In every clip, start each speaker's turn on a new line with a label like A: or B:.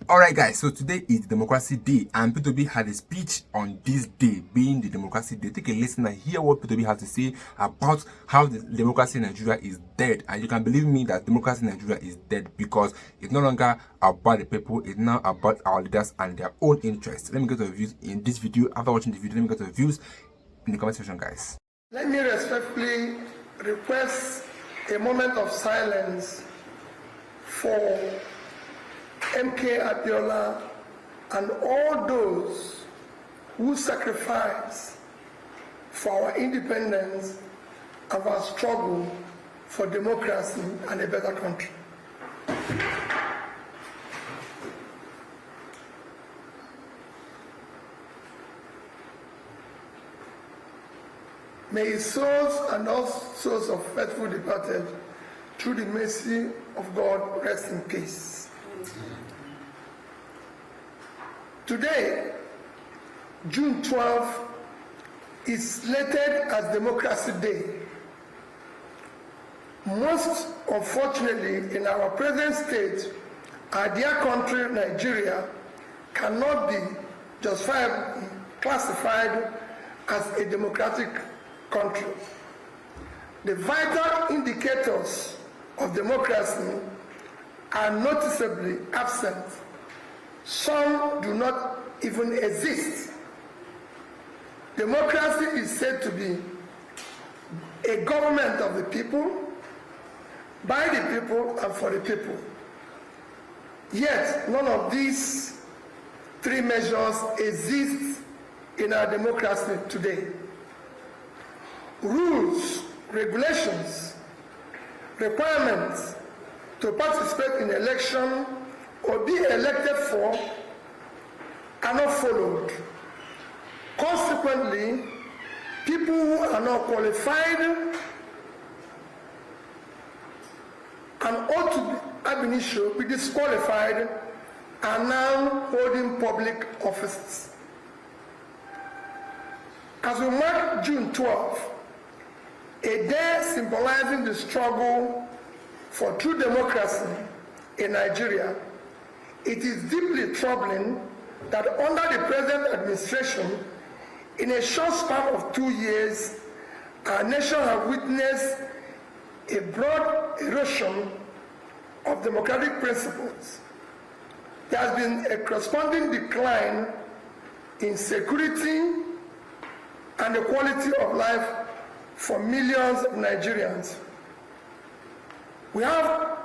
A: Alright guys, so today is Democracy Day and P2B had a speech on this day being the Democracy Day. Take a listen and hear what P2B has to say about how the democracy in Nigeria is dead. And you can believe me that democracy in Nigeria is dead because it's no longer about the people, it's now about our leaders and their own interests. Let me get your views in this video. After watching the video, let me get your views in the comment section, guys.
B: Let me respectfully request a moment of silence for MK Abiola and all those who sacrifice for our independence and our struggle for democracy and a better country. May his souls and all souls of faithful departed, through the mercy of God, rest in peace. Today, June 12th, is slated as Democracy Day. Most unfortunately, in our present state, our dear country, Nigeria, cannot be justifiably classified as a democratic country. The vital indicators of democracy are noticeably absent. Some do not even exist. Democracy is said to be a government of the people, by the people, and for the people. Yet, none of these three measures exist in our democracy today. Rules, regulations, requirements to participate in election or be elected for are not followed. Consequently, people who are not qualified and ought to be ab initio be disqualified are now holding public offices. As we mark June 12th, a day symbolizing the struggle for true democracy in Nigeria, it is deeply troubling that under the present administration, in a short span of 2 years, our nation has witnessed a broad erosion of democratic principles. There has been a corresponding decline in security and the quality of life for millions of Nigerians. We have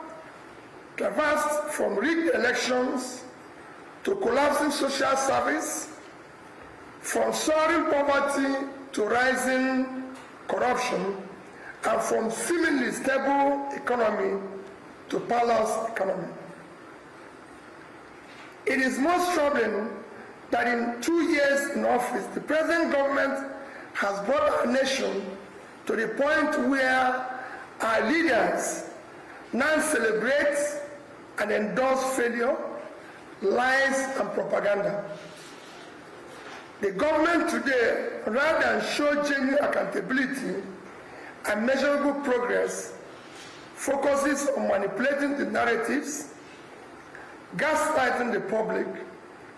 B: traversed from rigged elections to collapsing social service, from soaring poverty to rising corruption, and from seemingly stable economy to parlous economy. It is most troubling that in 2 years in office, the present government has brought our nation to the point where our leaders now celebrate and endorse failure, lies, and propaganda. The government today, rather than show genuine accountability and measurable progress, focuses on manipulating the narratives, gaslighting the public,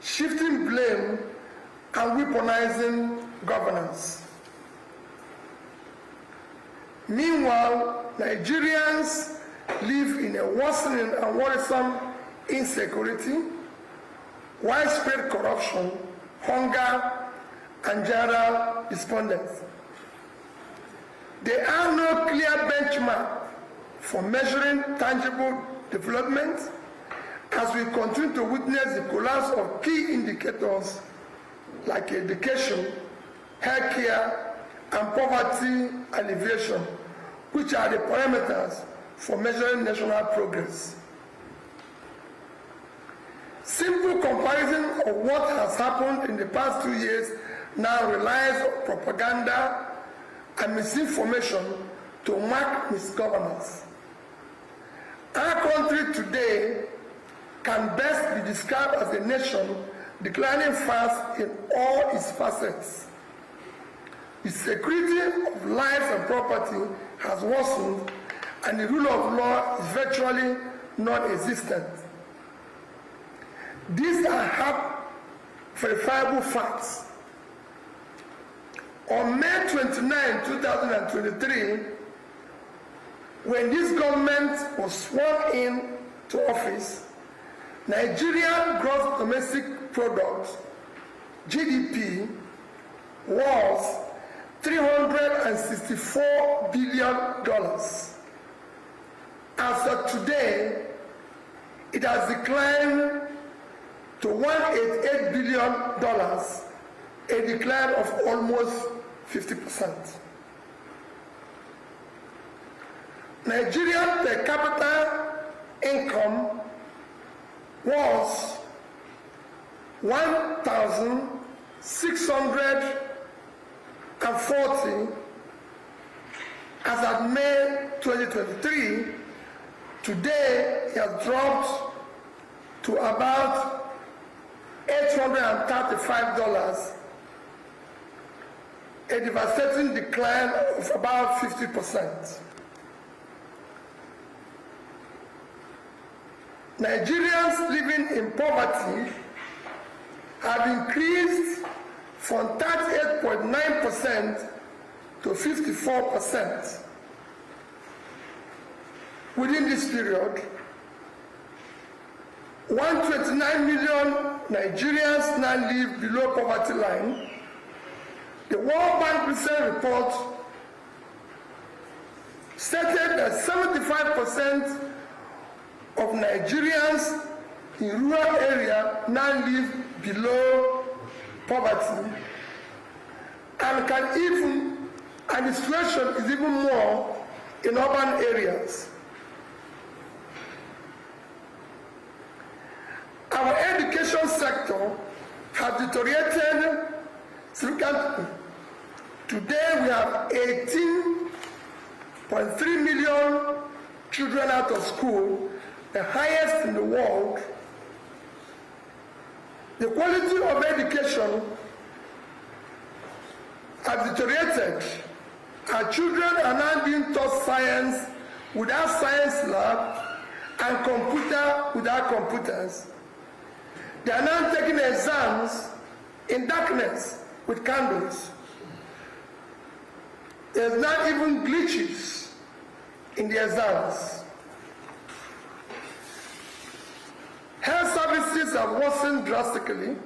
B: shifting blame, and weaponizing governance. Meanwhile, Nigerians live in a worsening and worrisome insecurity, widespread corruption, hunger, and general despondency. There are no clear benchmarks for measuring tangible development as we continue to witness the collapse of key indicators like education, healthcare, and poverty alleviation, which are the parameters for measuring national progress. Simple comparison of what has happened in the past 2 years now relies on propaganda and misinformation to mark misgovernance. Our country today can best be described as a nation declining fast in all its facets. The security of lives and property has worsened, and the rule of law is virtually non-existent. These are hard, verifiable facts. On May 29, 2023, when this government was sworn in to office, Nigerian gross domestic product, GDP, was $364 billion. As of today, it has declined to $188 billion, a decline of almost 50%. Nigerian per capita income was $1,640 as at May 2023. Today, it has dropped to about $835, a devastating decline of about 50%. Nigerians living in poverty have increased from 38.9% to 54%. Within this period, 129 million Nigerians now live below poverty line. The World Bank recent report stated that 75% of Nigerians in rural areas now live below poverty, and the situation is even more in urban areas. Our education sector has deteriorated significantly. Today we have 18.3 million children out of school, the highest in the world. The quality of education has deteriorated. Our children are now being taught science without science lab and computer without computers. They are now taking exams in darkness with candles. There's not even glitches in the exams. Health services have worsened drastically.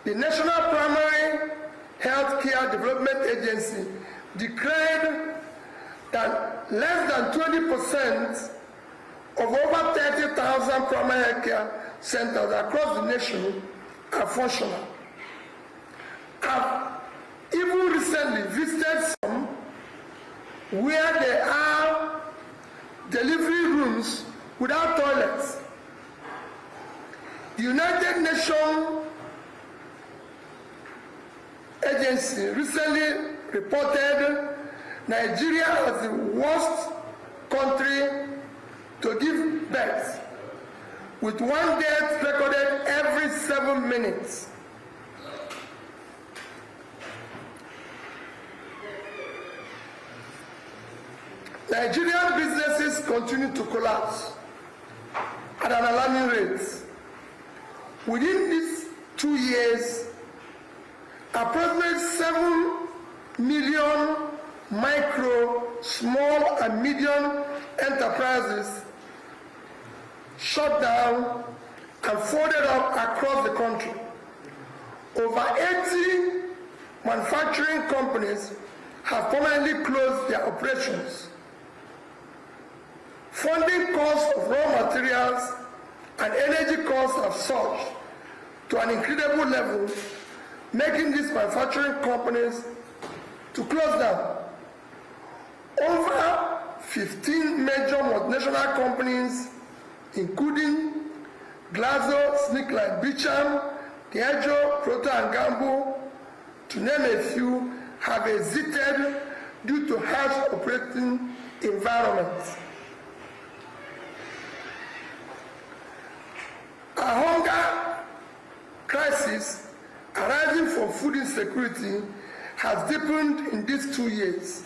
B: The National Primary Health Care Development Agency declared that less than 20% of over 30,000 primary health care centers across the nation are functional. I've even recently visited some where there are delivery rooms without toilets. The United Nations Agency recently reported Nigeria as the worst country to give birth, with one death recorded every 7 minutes. Nigerian businesses continue to collapse at an alarming rate. Within these 2 years, approximately 7 million micro, small, and medium enterprises shut down and folded up across the country. Over 80 manufacturing companies have permanently closed their operations. Funding costs of raw materials and energy costs have surged to an incredible level, making these manufacturing companies to close down. Over 15 major multinational companies, including Glasgow, Snickline, Beecham, Diageo, Procter & Gamble, to name a few, have exited due to harsh operating environments. A hunger crisis arising from food insecurity has deepened in these 2 years.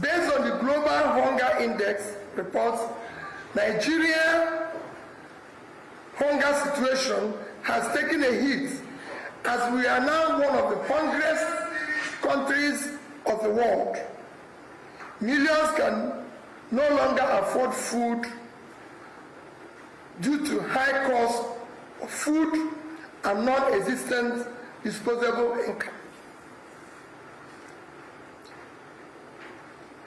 B: Based on the Global Hunger Index reports, Nigeria hunger situation has taken a hit, as we are now one of the hungriest countries of the world. Millions can no longer afford food due to high cost of food and non-existent disposable income.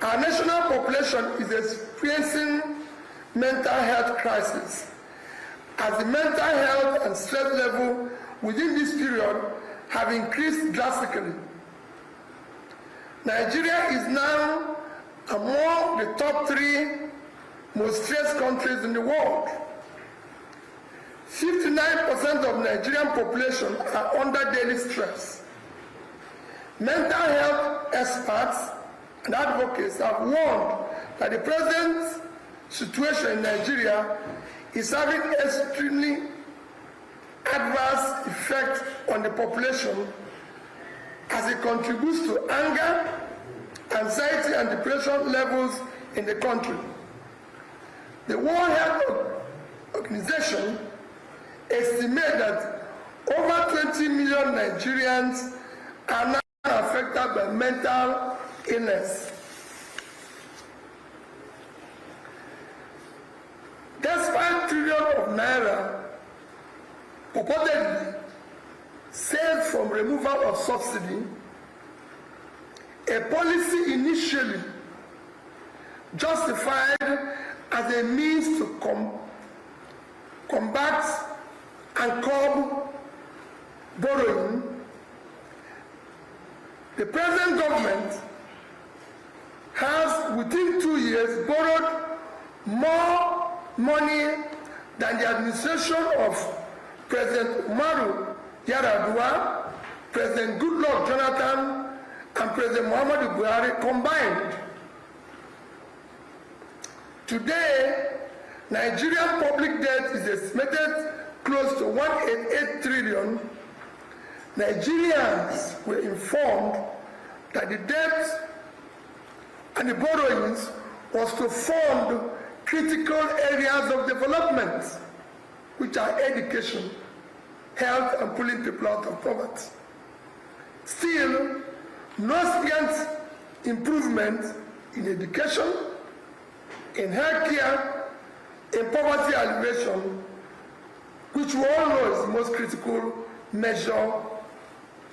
B: Our national population is experiencing mental health crisis, as the mental health and stress level within this period have increased drastically. Nigeria is now among the top 3 most stressed countries in the world. 59% of Nigerian population are under daily stress. Mental health experts and advocates have warned that the present situation in Nigeria is having extremely adverse effect on the population, as it contributes to anger, anxiety, and depression levels in the country. The World Health Organization estimates that over 20 million Nigerians are now affected by mental illness. Despite trillions of naira purportedly saved from removal of subsidy, a policy initially justified as a means to combat and curb borrowing, the present government has within 2 years borrowed more money than the administration of President Umaru Yar'Adua, President Goodluck Jonathan, and President Muhammadu Buhari combined. Today, Nigerian public debt is estimated close to 188 trillion. Nigerians were informed that the debt and the borrowings was to fund critical areas of development, which are education, health, and pulling people out of poverty. Still, no significant improvement in education, in healthcare, in poverty alleviation, which we all know is the most critical measure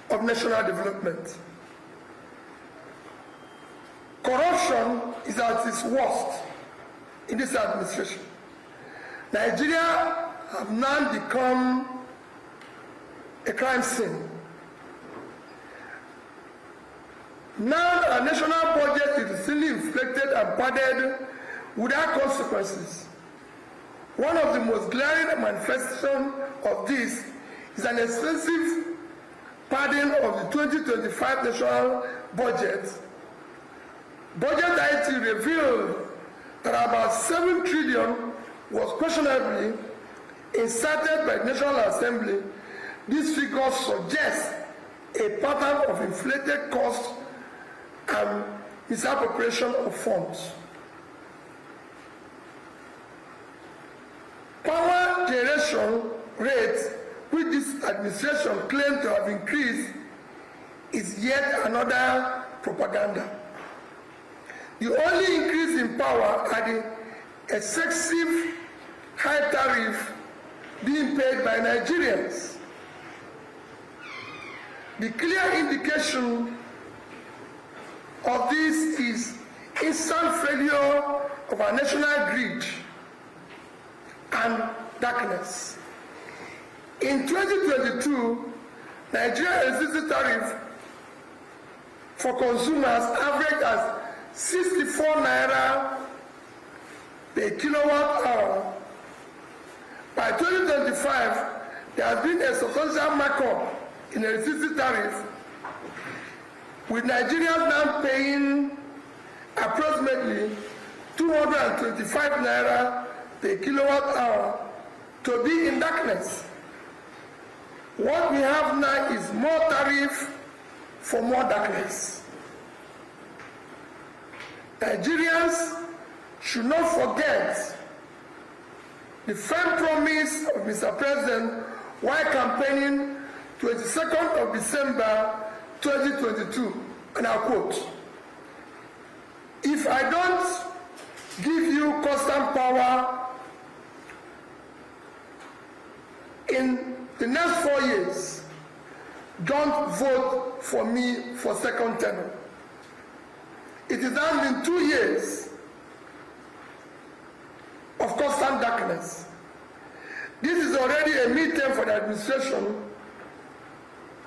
B: of national development. Corruption is at its worst in this administration. Nigeria has now become a crime scene. Now our national budget is silly inflated and padded without consequences. One of the most glaring manifestations of this is an extensive padding of the 2025 national budget. Budget IT revealed that about 7 trillion was questionably inserted by the National Assembly. These figures suggest a pattern of inflated costs and misappropriation of funds. Power generation rates, which this administration claims to have increased, is yet another propaganda. The only increase in power are the excessive high tariff being paid by Nigerians. The clear indication of this is instant failure of our national grid and darkness. In 2022, Nigeria's electricity tariff for consumers averaged as 64 naira per kilowatt hour. By 2025, there has been a substantial markup in the electricity tariff, with Nigerians now paying approximately 225 naira per kilowatt hour to be in darkness. What we have now is more tariff for more darkness. Nigerians should not forget the firm promise of Mr. President while campaigning 22nd of December 2022, and I quote, "If I don't give you constant power in the next 4 years, don't vote for me for second term." It is now been 2 years of constant darkness. This is already a midterm for the administration.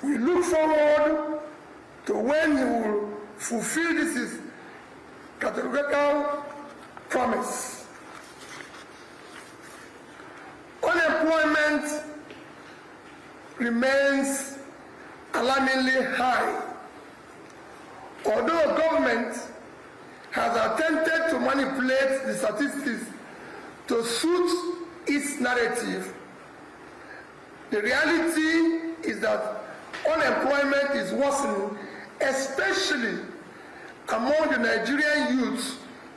B: We look forward to when he will fulfill this categorical promise. Unemployment remains alarmingly high. Although government has attempted to manipulate the statistics to suit its narrative, the reality is that unemployment is worsening, especially among the Nigerian youths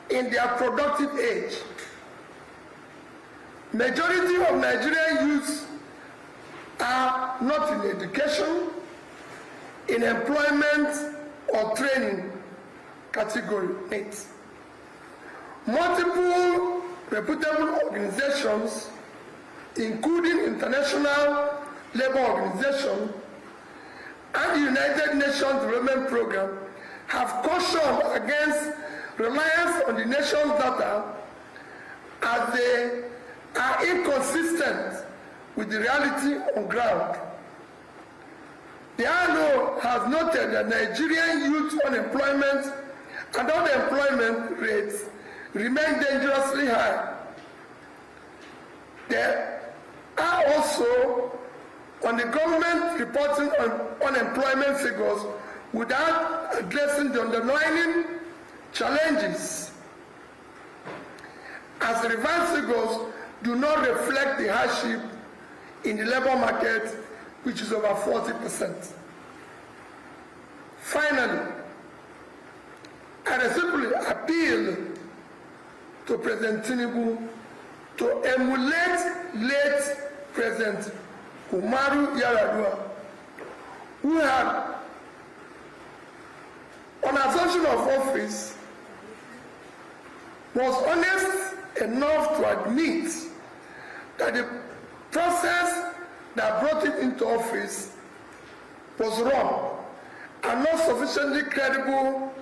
B: in their productive age. Majority of Nigerian youths are not in education, in employment or training category 8. Multiple reputable organizations, including International Labour Organization and the United Nations Development Programme, have cautioned against reliance on the nation's data as they are inconsistent with the reality on ground. The ILO has noted that Nigerian youth unemployment and unemployment rates remain dangerously high. There are also on the government reporting on unemployment figures without addressing the underlying challenges, as the revised figures do not reflect the hardship in the labor market, which is over 40%. Finally, I respectfully appeal to President Tinubu to emulate late President Umaru Yar'Adua, who had, on assumption of office, was honest enough to admit that the process that brought him into office was wrong and not sufficiently credible,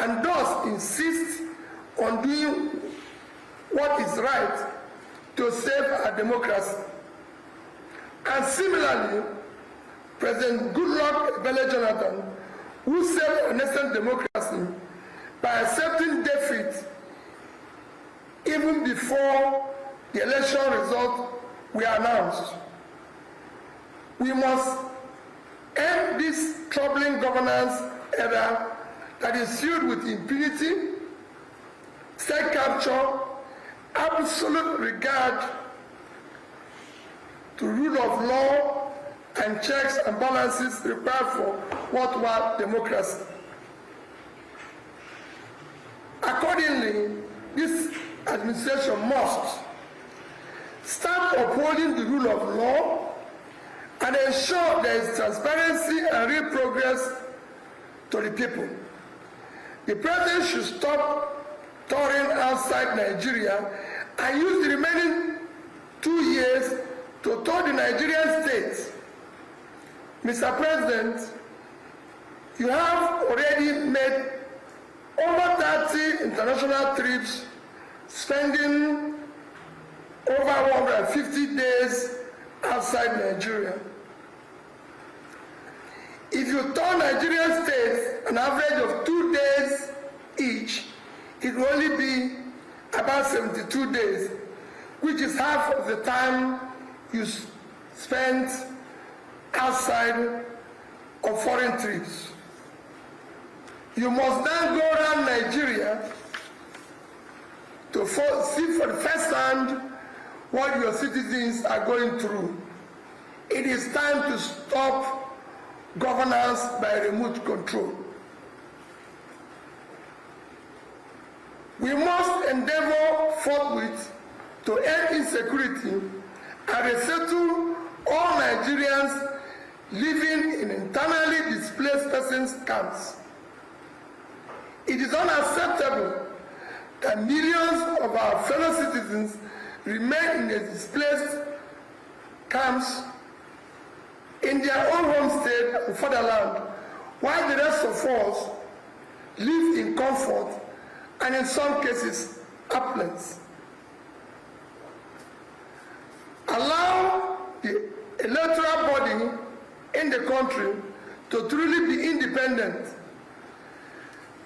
B: and thus insist on doing what is right to save our democracy. And similarly, President Goodluck Ebele Jonathan, who saved our nascent democracy by accepting defeat even before the election results were announced. We must end this troubling governance era that is filled with impunity, state capture, absolute regard to rule of law, and checks and balances required for worthwhile democracy. Accordingly, this administration must start upholding the rule of law and ensure there is transparency and real progress to the people. The president should stop touring outside Nigeria and use the remaining 2 years to tour the Nigerian states. Mr. President, you have already made over 30 international trips, spending over 150 days outside Nigeria. If you tour Nigerian states an average of 2 days each, it will only be about 72 days, which is half of the time you spent outside of foreign trips. You must then go around Nigeria to see for the first hand what your citizens are going through. It is time to stop governance by remote control. We must endeavor forthwith to end insecurity and resettle all Nigerians living in internally displaced persons camps. It is unacceptable that millions of our fellow citizens remain in the displaced camps in their own home state and fatherland, while the rest of us live in comfort and in some cases opulence. Allow the electoral body in the country to truly be independent.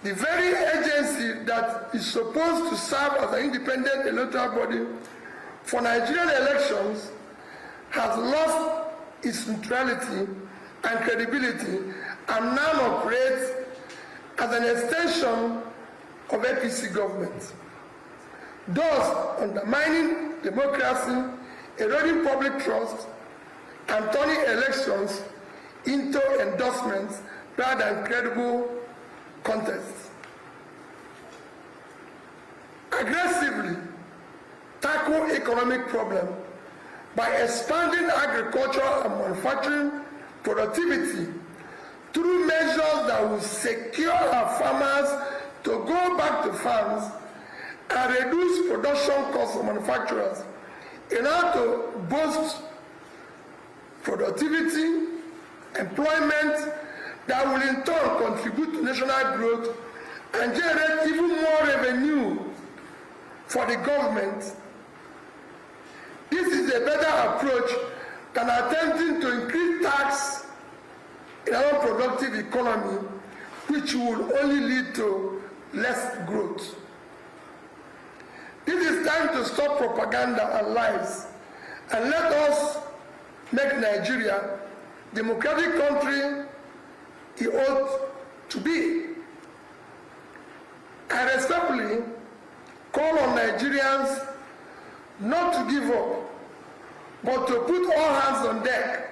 B: The very agency that is supposed to serve as an independent electoral body for Nigerian elections has lost its neutrality and credibility and now operates as an extension of APC government, thus undermining democracy, eroding public trust, and turning elections into endorsements rather than credible contests. Aggressively tackle economic problems by expanding agricultural and manufacturing productivity through measures that will secure our farmers to go back to farms and reduce production costs for manufacturers in order to boost productivity, employment that will in turn contribute to national growth and generate even more revenue for the government. This is a better approach than attempting to increase tax in our productive economy, which will only lead to less growth. This is time to stop propaganda and lies and let us make Nigeria a democratic country it ought to be. I respectfully call on Nigerians not to give up, but to put all hands on deck.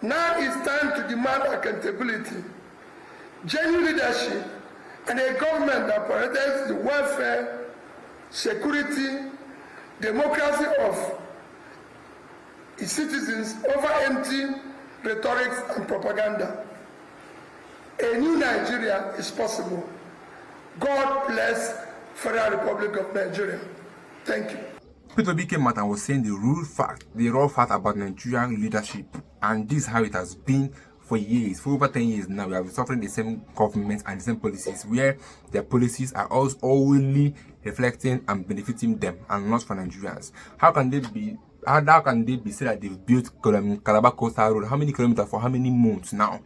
B: Now is time to demand accountability, genuine leadership, and a government that prioritizes the welfare, security, democracy of its citizens over empty rhetoric and propaganda. A new Nigeria is possible. God bless Federal Republic of Nigeria. Thank you.
A: P2B came out and was saying the raw fact about Nigerian leadership, and this is how it has been for years. For over 10 years now, we have been suffering the same government and the same policies, where their policies are also only reflecting and benefiting them and not for Nigerians. How can they be said that they've built Calabar Coastal Road? How many kilometers for how many months now?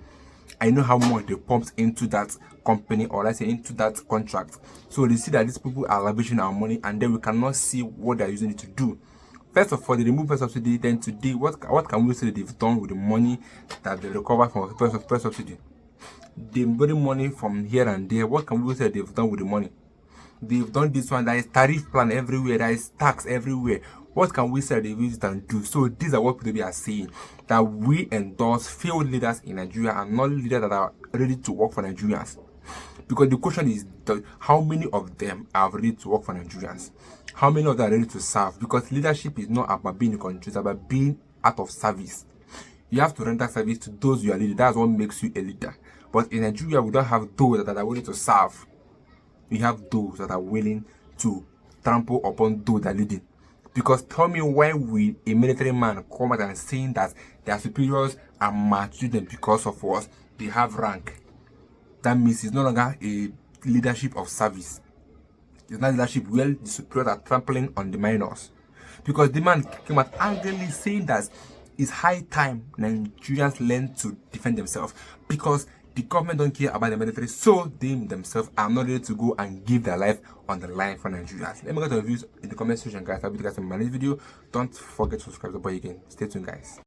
A: I know how much they pumped into that company, or let's say into that contract. So they see that these people are lavishing our money, and then we cannot see what they're using it to do. First of all, they remove first subsidy. Then today, what can we say they've done with the money that they recover from first subsidy? They borrow money from here and there. What can we say they've done with the money? They've done this one. There is tariff plan everywhere. There is tax everywhere. What can we say they've used it and do? So these are what people are saying, that we endorse failed leaders in Nigeria and not leaders that are ready to work for Nigerians. Because the question is, how many of them are ready to work for Nigerians? How many of them are ready to serve? Because leadership is not about being in control, it's about being out of service. You have to render service to those you are leading. That's what makes you a leader. But in Nigeria, we don't have those that are willing to serve. We have those that are willing to trample upon those that are leading. Because tell me, why will a military man come out and saying that their superiors are maltreating them because of what they have rank? That means it's no longer a leadership of service. It's not leadership where the superiors are trampling on the minors. Because the man came out angrily saying that it's high time Nigerians learn to defend themselves, because the government don't care about the military, so they themselves are not ready to go and give their life on the line for Nigerians. Let me get your views in the comment section, guys. I'll be the guys in my next video. Don't forget to subscribe to the boy again. Stay tuned, guys.